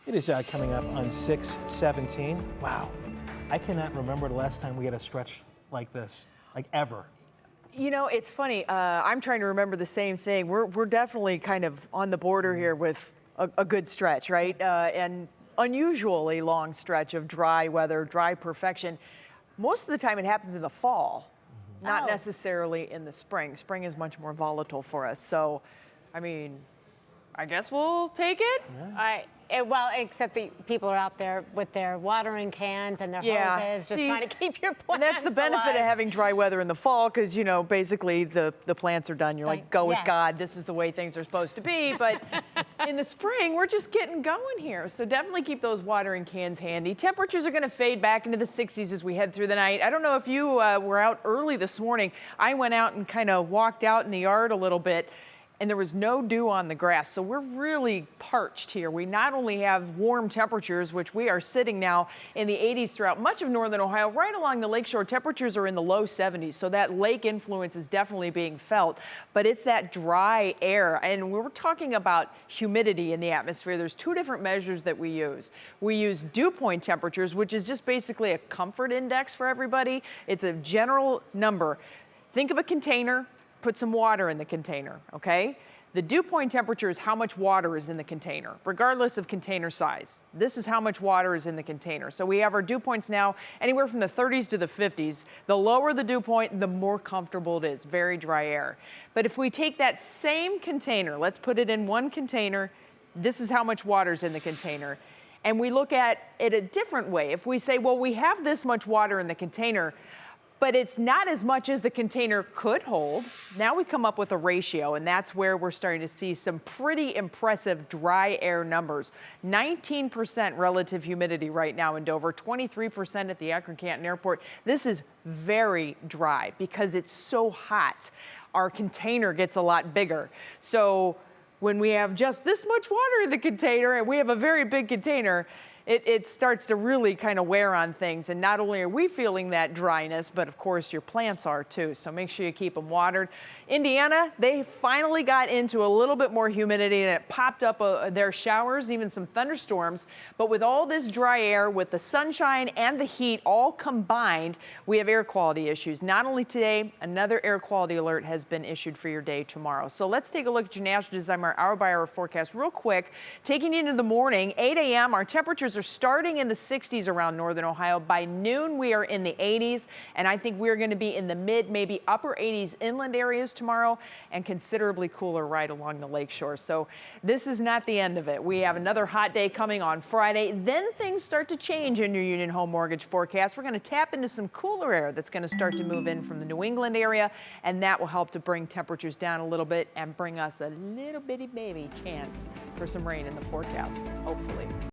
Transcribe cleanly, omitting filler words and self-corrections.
It is coming up on 6/17. Wow, I cannot remember the last time we had a stretch like this, like ever. You know, it's funny. I'm trying to remember the same thing. We're definitely kind of on the border here with a good stretch, right? And unusually long stretch of dry weather, dry perfection. Most of the time it happens in the fall, not necessarily in the spring. Spring is much more volatile for us. So, I mean, I guess we'll take it. Yeah. Well, except the people are out there with their watering cans and their hoses, just trying to keep your plants And that's the benefit of having dry weather in the fall, because, you know, basically the plants are done. You're like, go with God. This is the way things are supposed to be. But in the spring, we're just getting going here. So definitely keep those watering cans handy. Temperatures are going to fade back into the 60s as we head through the night. I don't know if you were out early this morning. I went out and kind of walked out in the yard a little bit, and there was no dew on the grass. So we're really parched here. We not only have warm temperatures, which we are sitting now in the 80s throughout much of northern Ohio, right along the lakeshore, temperatures are in the low 70s. So that lake influence is definitely being felt, but it's that dry air. And we're talking about humidity in the atmosphere. There's two different measures that we use. We use dew point temperatures, which is just basically a comfort index for everybody. It's a general number. Think of a container. Put some water in the container, okay? The dew point temperature is how much water is in the container, regardless of container size. This is how much water is in the container. So we have our dew points now anywhere from the 30s to the 50s. The lower the dew point, the more comfortable it is, very dry air. But if we take that same container, let's put it in one container, this is how much water is in the container. And we look at it a different way. If we say, well, we have this much water in the container, but it's not as much as the container could hold. Now we come up with a ratio, and that's where we're starting to see some pretty impressive dry air numbers. 19% relative humidity right now in Dover, 23% at the Akron-Canton Airport. This is very dry because it's so hot. Our container gets a lot bigger. So when we have just this much water in the container, and we have a very big container, it starts to really kind of wear on things. And not only are we feeling that dryness, but of course your plants are too. So make sure you keep them watered. Indiana, they finally got into a little bit more humidity, and it popped up their showers, even some thunderstorms. But with all this dry air, with the sunshine and the heat all combined, we have air quality issues. Not only today, another air quality alert has been issued for your day tomorrow. So let's take a look at your National Designer hour-by-hour forecast real quick. Taking you into the morning, 8 a.m., our temperatures are starting in the 60s around northern Ohio. By noon, we are in the 80s, and I think we're going to be in the mid, maybe upper 80s inland areas tomorrow, and considerably cooler right along the lakeshore. So this is not the end of it. We have another hot day coming on Friday. Then things start to change in your Union Home Mortgage forecast. We're going to tap into some cooler air that's going to start to move in from the New England area, and that will help to bring temperatures down a little bit and bring us a little bitty baby chance for some rain in the forecast, hopefully.